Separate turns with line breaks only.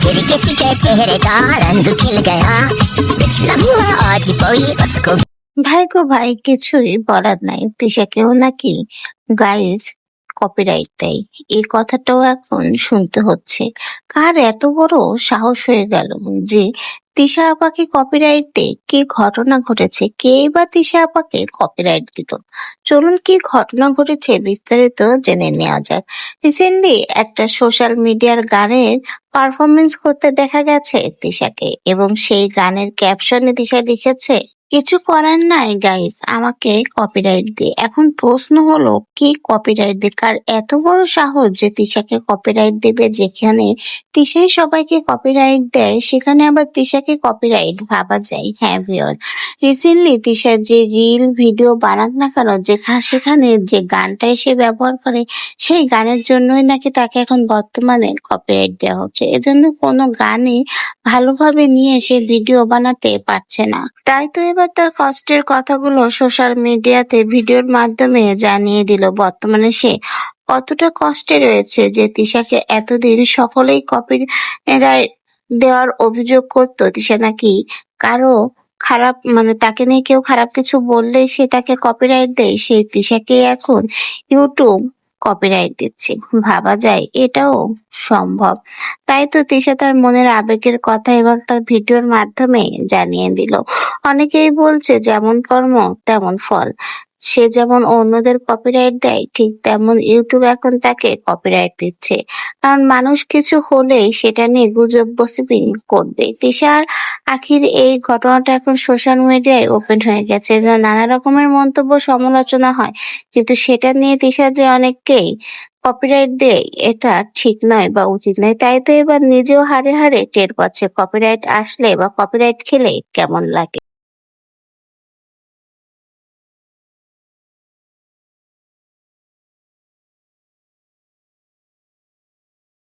फिर किसी के चेहरे का रंग खिल गया बिछड़ा हुआ आज कोई उसको।
ভাই গো ভাই, কিছুই বলার নাই, তিশাকেও নাকি গাইজ কপিরাইট দেয়। এই কথাটাও এখন শুনতে হচ্ছে। কার এত বড় সাহস হয়ে গেল যে তিশা আপাকে কপিরাইট দেয়? কি ঘটনা ঘটেছে? কেই বা তিশা আপাকে কপিরাইট দিল? চলুন কি ঘটনা ঘটেছে বিস্তারিত জেনে নেওয়া যাক। রিসেন্টলি একটা সোশ্যাল মিডিয়ার গানের পারফরমেন্স করতে দেখা গেছে তিশাকে, এবং সেই গানের ক্যাপশনে তিশা লিখেছে, কিছু করার নাই গাইস, আমাকে কপিরাইট দিয়ে। এখন প্রশ্ন হলো, কি কপিরাইট দিয়ে? কার এত বড় সাহস যে তিশাকে কপিরাইট দেবে? যেখানে তিশাই সবাইকে কপিরাইট দেয়, সেখানে আবার তিশাকে কপিরাইট ভাবা যায়? হ্যাঁ ভিউয়ার্স, রিসেন্টলি তিশার যে রিল ভিডিও বানাক না কেন, সেখানে যে গানটা সে ব্যবহার করে, সেই গানের জন্যই নাকি তাকে এখন বর্তমানে কপিরাইট দেওয়া হচ্ছে। এজন্য কোনো গানই ভালোভাবে নিয়ে সে ভিডিও বানাতে পারছে না। তাই তো এবার তার কষ্টের কথাগুলো সোশ্যাল মিডিয়াতে ভিডিওর মাধ্যমে জানিয়ে দিল বর্তমানে সে কতটা কষ্টে রয়েছে। যে তিশাকে এতদিন সকলেই কপিরাইট দেওয়ার অভিযোগ করতো, তিশা নাকি কারো খারাপ তাকে নিয়ে কেউ খারাপ কিছু বললেই সে তাকে কপিরাইট দেয়, সেই তিশাকে এখন ইউটিউব কপিরাইট দিচ্ছে। ভাবা যায় এটাও সম্ভব? তাই তো তিশা তার মনের আবেগের কথা এবং তার ভিডিওর মাধ্যমে জানিয়ে দিল। অনেকেই বলছে, যেমন কর্ম তেমন ফল। সে যেমন অন্যদের কপিরাইট দেয়, ঠিক তেমন ইউটিউব এখন তাকে কপিরাইট দিচ্ছে। কারণ মানুষ কিছু হলেই সেটা নিয়ে গুজব গসিপিং করবে। তিশার আখির এই ঘটনাটা এখন সোশ্যাল মিডিয়ায় ওপেন হয়ে গেছে, যা নানা রকমের মন্তব্য সমালোচনা হয়, কিন্তু সেটা নিয়ে তিশা যে অনেককেই কপিরাইট দেয়, এটা ঠিক নয় বা উচিত নয়। তাই তো এবার নিজেও হাড়ে হাড়ে টের পাচ্ছে কপিরাইট আসলে বা কপিরাইট খেলে কেমন লাগে।